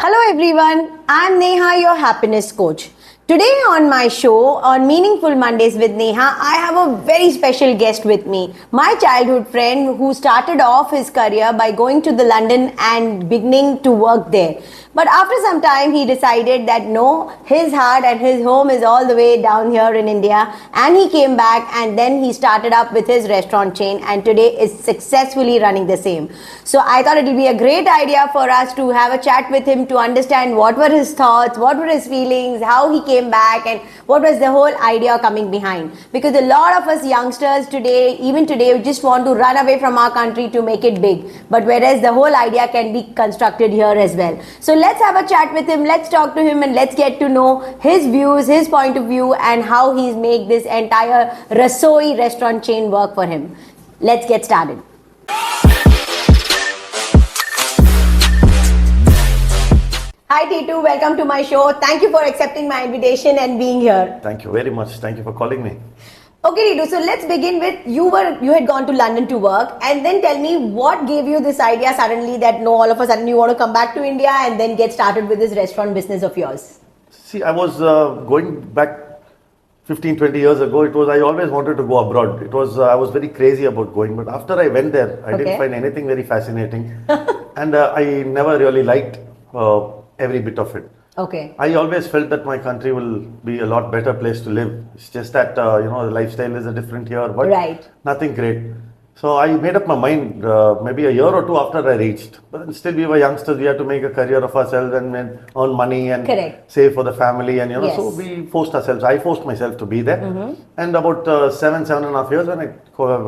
Hello everyone, I'm Neha, your happiness coach. Today on my show, on Meaningful Mondays with Neha, I have a very special guest with me. My childhood friend who started off his career by going to the London and beginning to work there. But after some time, he decided that no, his heart and his home is all the way down here in India. And he came back and then he started up with his restaurant chain and today is successfully running the same. So I thought it will be a great idea for us to have a chat with him to understand what were his thoughts, what were his feelings, how he came back and what was the whole idea coming behind. Because a lot of us youngsters today, even today, we just want to run away from our country to make it big. But whereas the whole idea can be constructed here as well. So let's have a chat with him, let's talk to him and let's get to know his views, his point of view and how he's made this entire Rasoee restaurant chain work for him. Let's get started. Hi Titu, welcome to my show. Thank you for accepting my invitation and being here. Thank you very much. Thank you for calling me. Okay Titu, so let's begin with you had gone to London to work and then tell me what gave you this idea suddenly that no, all of a sudden you want to come back to India and then get started with this restaurant business of yours. See, I was going back 15-20 years ago. I always wanted to go abroad. I was very crazy about going, but after I went there, I didn't find anything very fascinating and I never really liked every bit of it. Okay. I always felt that my country will be a lot better place to live. It's just that, the lifestyle is a different here, but nothing great. So I made up my mind maybe a year or two after I reached. But then still we were youngsters, we had to make a career of ourselves and earn money and save for the family and, so we forced ourselves. I forced myself to be there. And about 7.5 years when I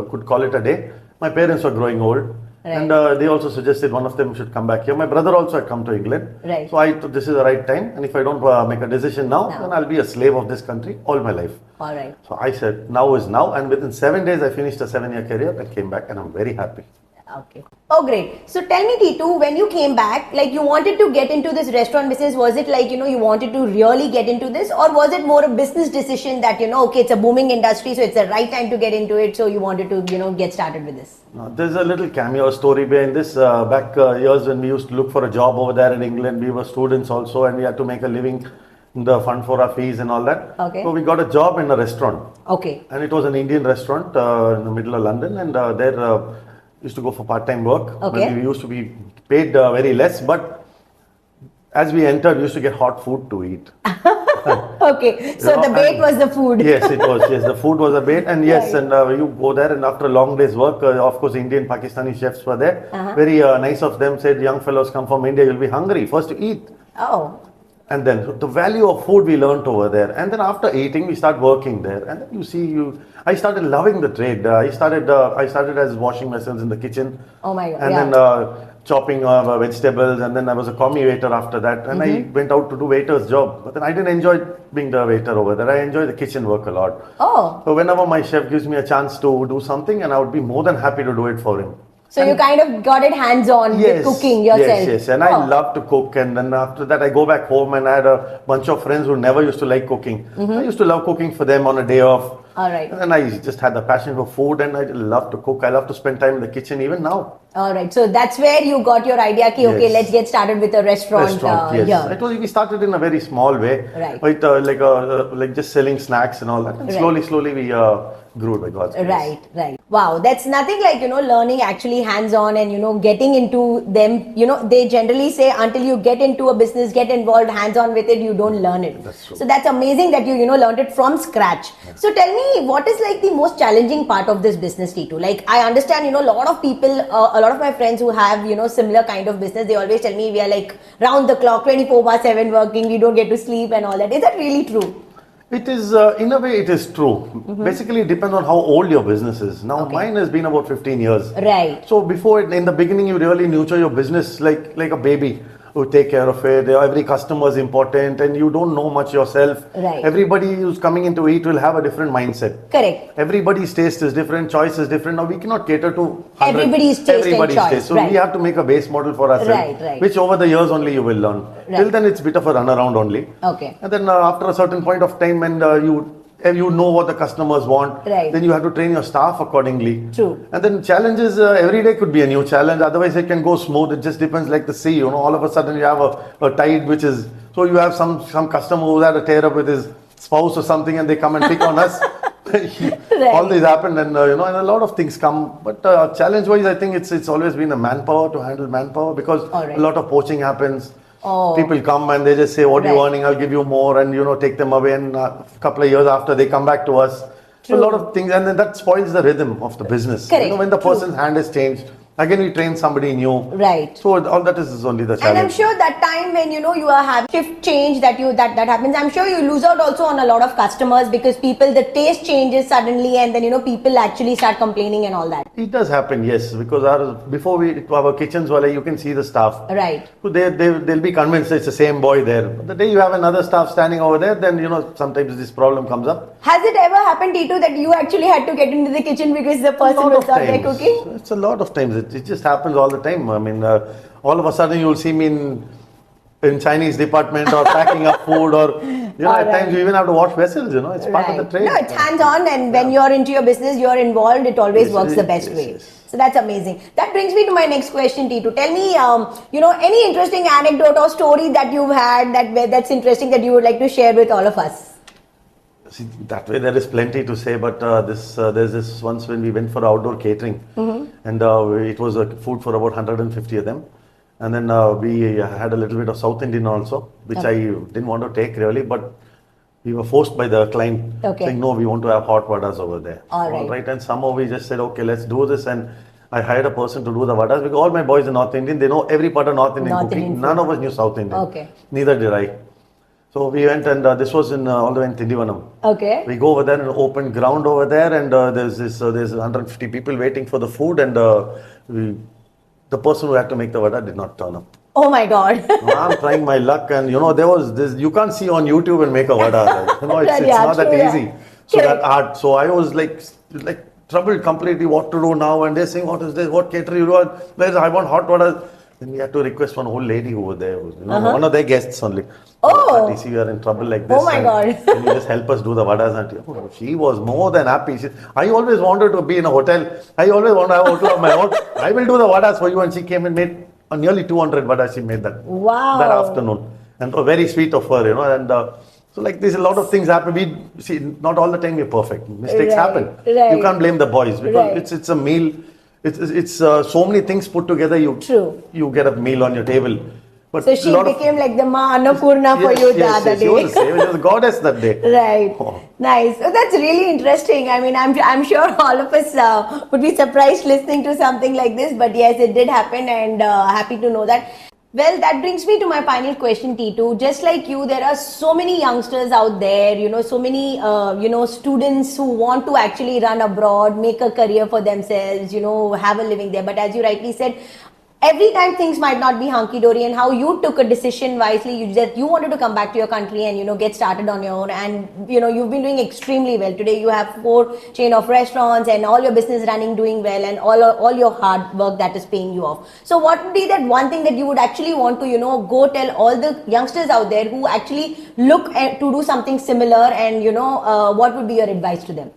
could call it a day, my parents were growing old. And they also suggested one of them should come back here. My brother also had come to England. So I thought this is the right time. And if I don't make a decision now, then I'll be a slave of this country all my life. All right. So I said, now is now. And within 7 days, I finished a 7-year career and came back and I'm very happy. Okay. Oh, great. So tell me, Titu, when you came back, like you wanted to get into this restaurant business, was it like, you wanted to really get into this or was it more a business decision that, okay, it's a booming industry, so it's the right time to get into it. So you wanted to, get started with this? There's a little cameo story behind this. Back years when we used to look for a job over there in England, we were students also and we had to make a living, the fund for our fees and all that. Okay. So we got a job in a restaurant. Okay. And it was an Indian restaurant in the middle of London and there used to go for part-time work. Okay. Maybe we used to be paid very less, but as we entered, we used to get hot food to eat. Okay, so the bait was the food. Yes, it was. Yes, the food was a bait, and yes, and you go there, and after a long day's work, of course, Indian, Pakistani chefs were there. Very nice of them. Said, young fellows come from India, you'll be hungry. First to eat. Oh. And then the value of food we learnt over there. And then after eating, we start working there. And then I started loving the trade. I started as washing vessels in the kitchen. Oh my God. And then chopping vegetables. And then I was a commie waiter after that. And I went out to do waiter's job. But then I didn't enjoy being the waiter over there. I enjoy the kitchen work a lot. Oh. So whenever my chef gives me a chance to do something, and I would be more than happy to do it for him. So you kind of got it hands-on with cooking yourself. Yes. And I love to cook. And then after that, I go back home and I had a bunch of friends who never used to like cooking. I used to love cooking for them on a day off. All right. And then I just had the passion for food and I love to cook. I love to spend time in the kitchen even now. All right. So that's where you got your idea, okay, let's get started with a restaurant yes. here. We started in a very small way. Right. With like just selling snacks and all that. And slowly we grew by God's grace. Right. Wow. That's nothing like, learning actually hands-on and, getting into them. They generally say until you get into a business, get involved hands-on with it, you don't learn it. That's true. So that's amazing that you, learned it from scratch. Yeah. So tell me, what is like the most challenging part of this business, Titu? Like I understand, a lot of people, a lot of my friends who have, similar kind of business, they always tell me we are like round the clock, 24/7 working, we don't get to sleep and all that. Is that really true? It is, in a way, it is true. Basically, it depends on how old your business is. Now, mine has been about 15 years. Right. So, before, in the beginning, you really nurture your business like a baby. You take care of it. Every customer is important and you don't know much yourself. Right. Everybody who's coming into it will have a different mindset. Correct. Everybody's taste is different, choice is different. Now, we cannot cater to everybody's taste and choice. So, we have to make a base model for ourselves, which over the years only you will learn. Till then, it's a bit of a runaround only. Okay. And then after a certain point of time when you and you know what the customers want. Right. Then you have to train your staff accordingly. True. And then challenges, every day could be a new challenge. Otherwise, it can go smooth. It just depends, like the sea. All of a sudden you have a tide which is, so you have some customer who had a tear up with his spouse or something, and they come and pick on us. Right. All this happened, and and a lot of things come. But challenge-wise, I think it's always been a manpower to handle manpower, because right. a lot of poaching happens. Oh. People come and they just say, what are you Right. earning? I'll give you more, and take them away. And a couple of years after, they come back to us. So a lot of things, and then that spoils the rhythm of the business. Correct. When the person's hand has changed, again we train somebody new. Right. So all that is only the challenge. And I'm sure that time when you are having shift change that happens, I'm sure you lose out also on a lot of customers, because the taste changes suddenly, and then people actually start complaining and all that. It does happen, yes, because our kitchens were like, you can see the staff. Right. So they'll be convinced it's the same boy there. But the day you have another staff standing over there, then sometimes this problem comes up. Has it ever happened, Titu, that you actually had to get into the kitchen because the person was not there cooking? It's a lot of times. It just happens all the time. I mean, all of a sudden you'll see me in Chinese department or packing up food, or at times you even have to wash vessels. It's part of the trade. No, it's hands-on, and when you're into your business, you're involved. It always works the best way. Yes. So that's amazing. That brings me to my next question, Titu. Tell me, any interesting anecdote or story that you've had that's interesting that you would like to share with all of us. See, that way there is plenty to say, but there's this once when we went for outdoor catering, and it was food for about 150 of them, and then we had a little bit of South Indian also, which I didn't want to take really, but we were forced by the client saying, no, we want to have hot vadas over there. All right. And somehow we just said, okay, let's do this, and I hired a person to do the vadas, because all my boys are North Indian, they know every part of North Indian cooking. None of us knew South Indian. Okay. Neither did I. So we went, and this was all the way in Tindivanam. Okay. We go over there in an open ground over there, and there's 150 people waiting for the food, and the person who had to make the vada did not turn up. Oh my God. I'm trying my luck, and there was this, you can't see on YouTube and make a vada. It's not that easy. So that art. So I was like troubled completely what to do now, and they're saying, what is this? What caterer you do? I want hot vada. Then we had to request one old lady who was there, one of their guests only. Oh! Auntie, see, we are in trouble like this. Oh my God. Can you just help us do the vadas? And she was more than happy. I always wanted to be in a hotel. I always want to have a hotel of my own. I will do the vadas for you. And she came and made nearly 200 vadas. She made that. Wow. That afternoon. And very sweet of her, And so like there's a lot of things happen. We see, not all the time we're perfect. Mistakes happen. Right. You can't blame the boys, because it's a meal. It's so many things put together. You get a meal on your table. But so she became like the Ma Annapurna for you the other day. She was a goddess that day. Right. Oh. Nice. So that's really interesting. I mean, I'm sure all of us would be surprised listening to something like this. But yes, it did happen, and happy to know that. Well, that brings me to my final question, Titu. Just like you, there are so many youngsters out there, so many, students who want to actually run abroad, make a career for themselves, have a living there. But as you rightly said, every time things might not be hunky-dory, and how you took a decision wisely, you wanted to come back to your country and, get started on your own, and, you've been doing extremely well. Today you have 4 chain of restaurants and all your business running, doing well, and all your hard work that is paying you off. So what would be that one thing that you would actually want to, go tell all the youngsters out there who actually look to do something similar, and, what would be your advice to them?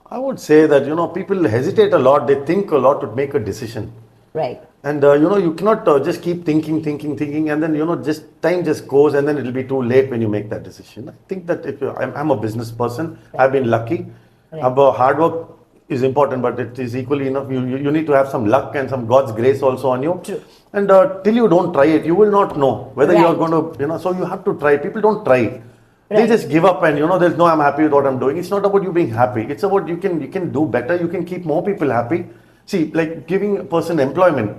I would say that, people hesitate a lot. They think a lot to make a decision. Right. And you cannot just keep thinking, and then just time just goes, and then it'll be too late when you make that decision. I think that if I'm a business person, I've been lucky. Hard work is important, but it is equally enough. You need to have some luck and some God's grace also on you. True. And till you don't try it, you will not know whether you are going to. So you have to try. People don't try. They just give up, and there's no, I'm happy with what I'm doing. It's not about you being happy. It's about you can do better. You can keep more people happy. See, like giving a person employment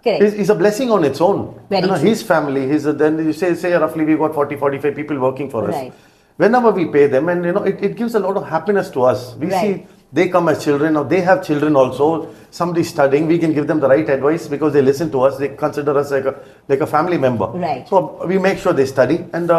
is a blessing on its own. His family, then you say roughly we got 40-45 people working for us. Whenever we pay them, and it gives a lot of happiness to us. We see they come as children, or they have children also. Somebody studying, we can give them the right advice because they listen to us. They consider us like a family member. Right. So we make sure they study, and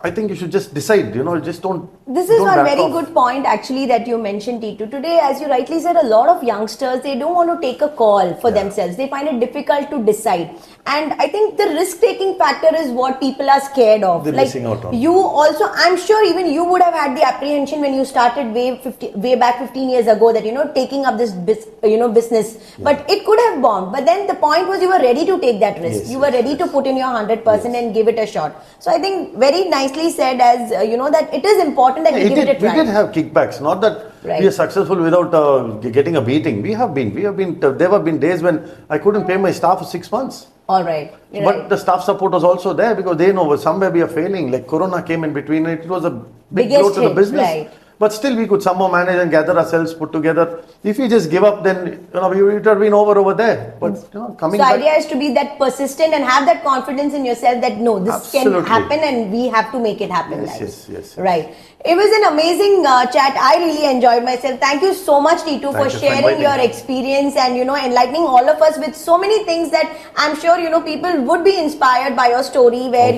I think you should just decide. Just don't This is Don't one back very off. good point actually that you mentioned, Titu. Today, as you rightly said, a lot of youngsters, they don't want to take a call for themselves. They find it difficult to decide. And I think the risk-taking factor is what people are scared of. They're missing out on. You also, I'm sure even you would have had the apprehension when you started way back 15 years ago that, taking up this business. But it could have bombed. But then the point was you were ready to take that risk. Yes, you were ready to put in your 100% and give it a shot. So I think very nicely said as, that it is important that we give it a try. We did have kickbacks, not that we are successful without getting a beating. There have been days when I couldn't pay my staff for 6 months. All right. But the staff support was also there because they know somewhere we are failing. Like Corona came in between, it was a big blow to the business. Right. But still, we could somehow manage and gather ourselves, put together. If we just give up, then we would have been over there. But coming back, the idea is to be that persistent and have that confidence in yourself that no, this can happen and we have to make it happen. Yes. Right. It was an amazing chat. I really enjoyed myself. Thank you so much, Titu, for sharing your experience and enlightening all of us with so many things that I'm sure people would be inspired by your story. Where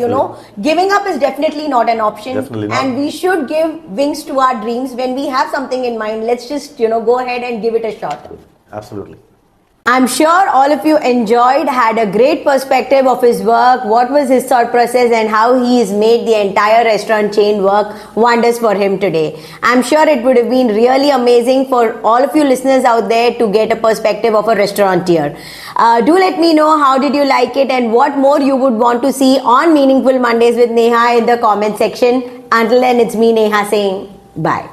giving up is definitely not an option. Definitely not. And we should give wings to our dreams. When we have something in mind, let's just go ahead and give it a shot. Absolutely. I'm sure all of you enjoyed, had a great perspective of his work, what was his thought process and how he has made the entire restaurant chain work wonders for him today. I'm sure it would have been really amazing for all of you listeners out there to get a perspective of a restaurateur. Do let me know how did you like it and what more you would want to see on Meaningful Mondays with Neha in the comment section. Until then, it's me Neha saying bye.